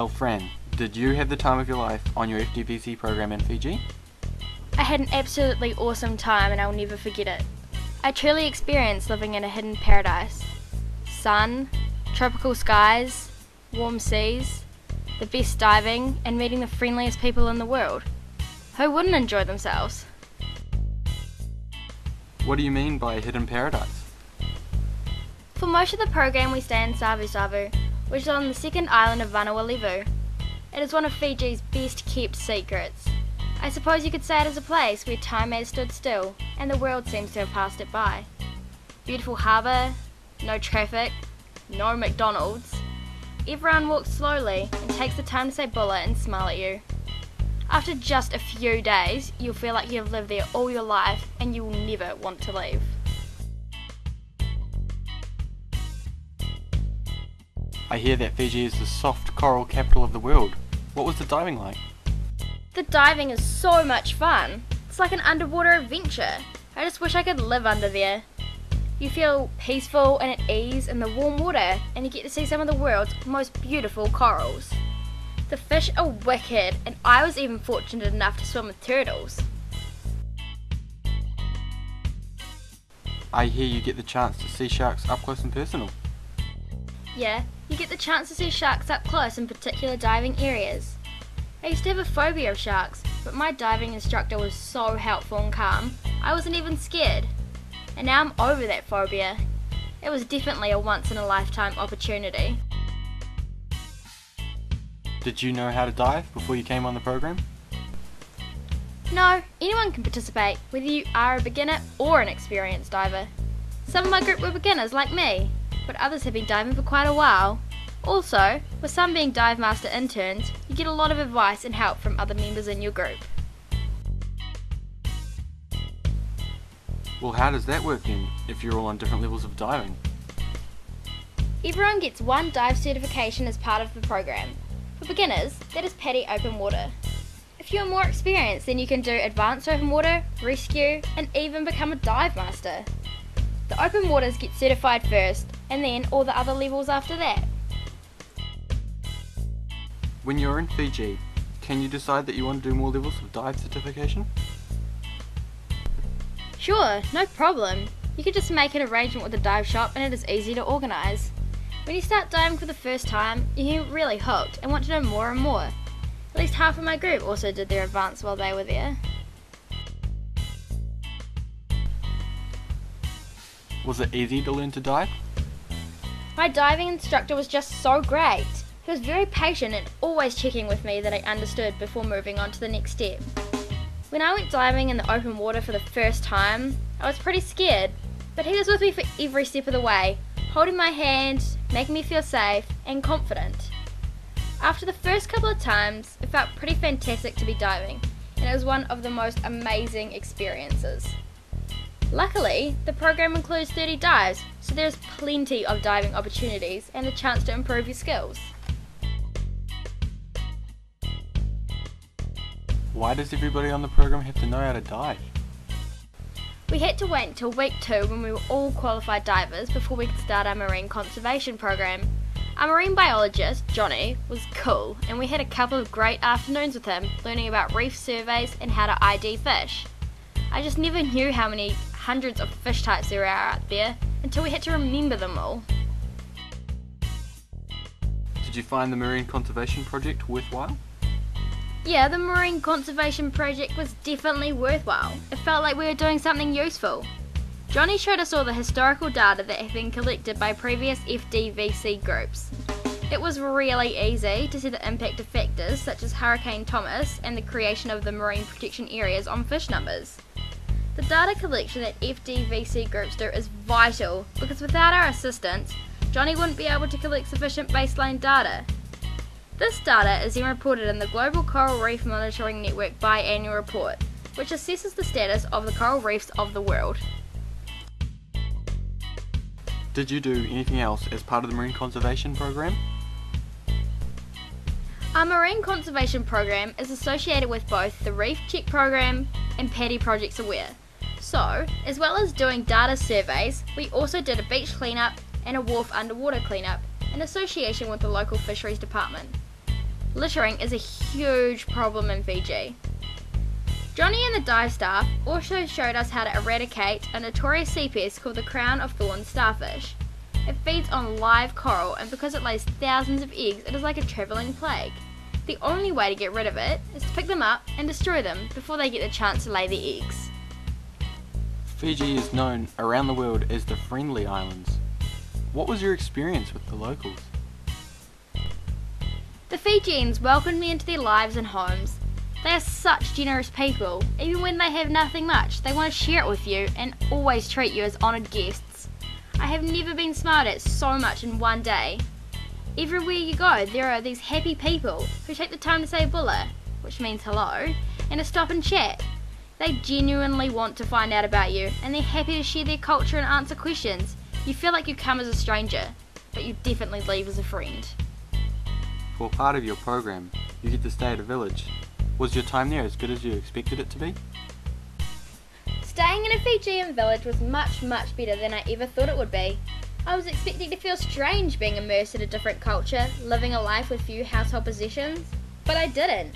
Well, Fran, did you have the time of your life on your FDVC program in Fiji? I had an absolutely awesome time and I'll never forget it. I truly experienced living in a hidden paradise. Sun, tropical skies, warm seas, the best diving, and meeting the friendliest people in the world. Who wouldn't enjoy themselves? What do you mean by a hidden paradise? For most of the program we stay in Savu Savu, which is on the second island of Vanuatu. It is one of Fiji's best kept secrets. I suppose you could say it is a place where time has stood still and the world seems to have passed it by. Beautiful harbour, no traffic, no McDonald's. Everyone walks slowly and takes the time to say bulla and smile at you. After just a few days, you'll feel like you've lived there all your life and you will never want to leave. I hear that Fiji is the soft coral capital of the world. What was the diving like? The diving is so much fun. It's like an underwater adventure. I just wish I could live under there. You feel peaceful and at ease in the warm water, and you get to see some of the world's most beautiful corals. The fish are wicked, and I was even fortunate enough to swim with turtles. I hear you get the chance to see sharks up close and personal. Yeah, you get the chance to see sharks up close in particular diving areas. I used to have a phobia of sharks, but my diving instructor was so helpful and calm, I wasn't even scared. And now I'm over that phobia. It was definitely a once-in-a-lifetime opportunity. Did you know how to dive before you came on the program? No, anyone can participate, whether you are a beginner or an experienced diver. Some of my group were beginners like me, but others have been diving for quite a while. Also, with some being dive master interns, you get a lot of advice and help from other members in your group. Well, how does that work then, if you're all on different levels of diving? Everyone gets one dive certification as part of the program. For beginners, that is PADI open water. If you are more experienced, then you can do advanced open water, rescue, and even become a dive master. The open waters get certified first, and then all the other levels after that. When you're in Fiji, can you decide that you want to do more levels of dive certification? Sure, no problem. You can just make an arrangement with the dive shop and it is easy to organise. When you start diving for the first time, you get really hooked and want to know more and more. At least half of my group also did their advanced while they were there. Was it easy to learn to dive? My diving instructor was just so great. He was very patient and always checking with me that I understood before moving on to the next step. When I went diving in the open water for the first time, I was pretty scared, but he was with me for every step of the way, holding my hand, making me feel safe and confident. After the first couple of times, it felt pretty fantastic to be diving, and it was one of the most amazing experiences. Luckily, the program includes 30 dives, so there's plenty of diving opportunities and the chance to improve your skills. Why does everybody on the program have to know how to dive? We had to wait until week 2 when we were all qualified divers before we could start our marine conservation program. Our marine biologist, Johnny, was cool, and we had a couple of great afternoons with him learning about reef surveys and how to ID fish. I just never knew how many hundreds of fish types there are out there until we had to remember them all. Did you find the marine conservation project worthwhile? Yeah, the marine conservation project was definitely worthwhile. It felt like we were doing something useful. Johnny showed us all the historical data that had been collected by previous FDVC groups. It was really easy to see the impact of factors such as Hurricane Thomas and the creation of the marine protection areas on fish numbers. The data collection that FDVC groups do is vital because without our assistance, Johnny wouldn't be able to collect sufficient baseline data. This data is then reported in the Global Coral Reef Monitoring Network biannual report, which assesses the status of the coral reefs of the world. Did you do anything else as part of the marine conservation program? Our marine conservation program is associated with both the Reef Check program and PADI Projects Aware. So, as well as doing data surveys, we also did a beach cleanup and a wharf underwater cleanup in association with the local fisheries department. Littering is a huge problem in Fiji. Johnny and the dive staff also showed us how to eradicate a notorious sea pest called the crown of thorns starfish. It feeds on live coral, and because it lays thousands of eggs, it is like a travelling plague. The only way to get rid of it is to pick them up and destroy them before they get the chance to lay their eggs. Fiji is known around the world as the Friendly Islands. What was your experience with the locals? The Fijians welcomed me into their lives and homes. They are such generous people. Even when they have nothing much, they want to share it with you and always treat you as honoured guests. I have never been smiled at so much in one day. Everywhere you go, there are these happy people who take the time to say bula, which means hello, and to stop and chat. They genuinely want to find out about you, and they're happy to share their culture and answer questions. You feel like you come as a stranger, but you definitely leave as a friend. For part of your program, you get to stay at a village. Was your time there as good as you expected it to be? Staying in a Fijian village was much better than I ever thought it would be. I was expecting to feel strange being immersed in a different culture, living a life with few household possessions, but I didn't.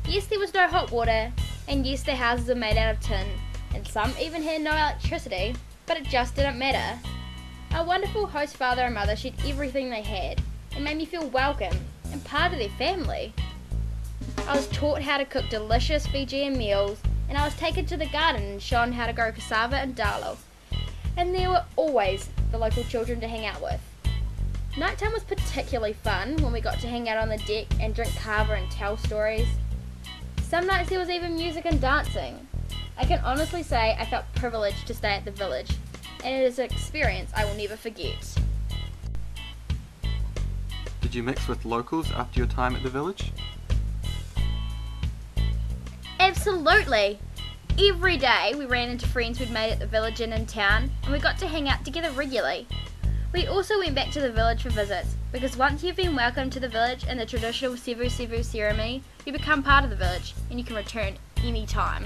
Yes, there was no hot water, and yes, their houses are made out of tin, and some even had no electricity, but it just didn't matter. Our wonderful host father and mother shared everything they had, and made me feel welcome and part of their family. I was taught how to cook delicious Fijian meals, and I was taken to the garden and shown how to grow cassava and dalo. And there were always the local children to hang out with. Nighttime was particularly fun when we got to hang out on the deck and drink kava and tell stories. Some nights there was even music and dancing. I can honestly say I felt privileged to stay at the village, and it is an experience I will never forget. Did you mix with locals after your time at the village? Absolutely! Every day we ran into friends we'd made at the village and in town, and we got to hang out together regularly. We also went back to the village for visits, because once you've been welcomed to the village in the traditional Sevu Sevu ceremony, you become part of the village, and you can return any time.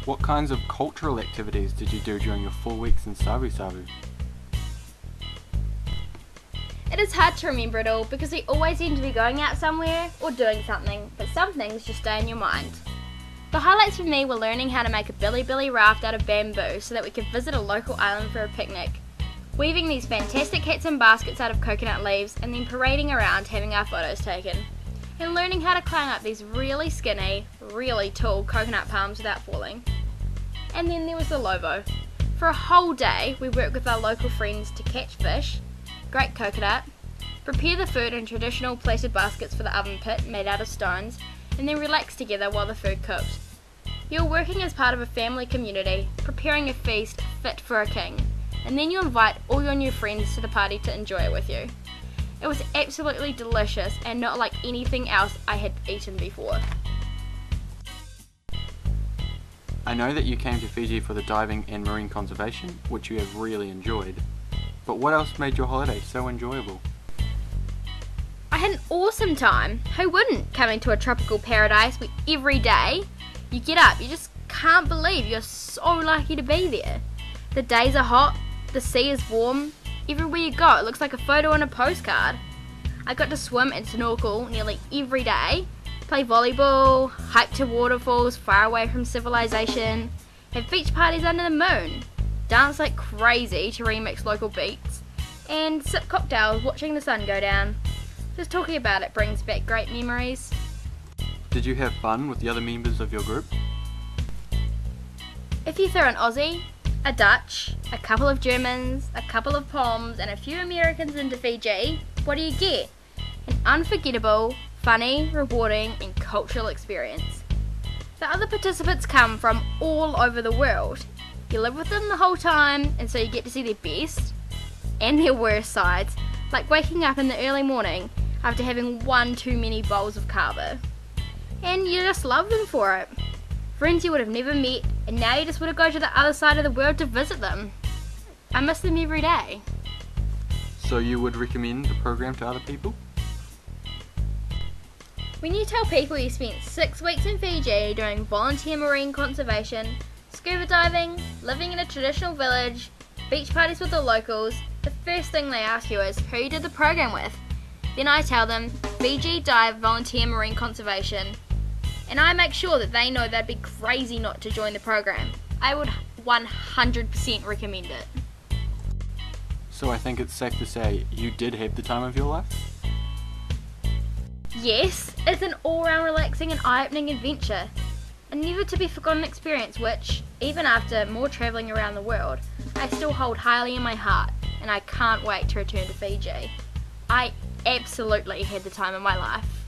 What kinds of cultural activities did you do during your 4 weeks in Savu Savu? It is hard to remember it all because we always seem to be going out somewhere or doing something, but some things just stay in your mind. The highlights for me were learning how to make a billy raft out of bamboo so that we could visit a local island for a picnic, weaving these fantastic hats and baskets out of coconut leaves and then parading around having our photos taken, and learning how to climb up these really skinny, really tall coconut palms without falling. And then there was the lovo. For a whole day we worked with our local friends to catch fish, grate coconut, prepare the food in traditional plated baskets for the oven pit made out of stones, and then relax together while the food cooked. You're working as part of a family community, preparing a feast fit for a king, and then you invite all your new friends to the party to enjoy it with you. It was absolutely delicious and not like anything else I had eaten before. I know that you came to Fiji for the diving and marine conservation, which you have really enjoyed. But what else made your holiday so enjoyable? I had an awesome time. Who wouldn't, coming to a tropical paradise where every day you get up, you just can't believe you're so lucky to be there. The days are hot, the sea is warm, everywhere you go it looks like a photo on a postcard. I got to swim and snorkel nearly every day, play volleyball, hike to waterfalls far away from civilization, have beach parties under the moon, dance like crazy to remix local beats, and sip cocktails watching the sun go down. Just talking about it brings back great memories. Did you have fun with the other members of your group? If you throw an Aussie, a Dutch, a couple of Germans, a couple of Poms, and a few Americans into Fiji, what do you get? An unforgettable, funny, rewarding, and cultural experience. The other participants come from all over the world. You live with them the whole time, and so you get to see their best and their worst sides, like waking up in the early morning after having one too many bowls of kava. And you just love them for it. Friends you would have never met, and now you just want to go to the other side of the world to visit them. I miss them every day. So you would recommend the program to other people? When you tell people you spent 6 weeks in Fiji doing volunteer marine conservation, scuba diving, living in a traditional village, beach parties with the locals, the first thing they ask you is who you did the program with. Then I tell them Fiji Dive Volunteer Marine Conservation, and I make sure that they know they'd be crazy not to join the program. I would 100% recommend it. So I think it's safe to say you did have the time of your life? Yes, it's an all-round relaxing and eye-opening adventure. A never to be forgotten experience which, even after more travelling around the world, I still hold highly in my heart, and I can't wait to return to Fiji. I absolutely had the time of my life.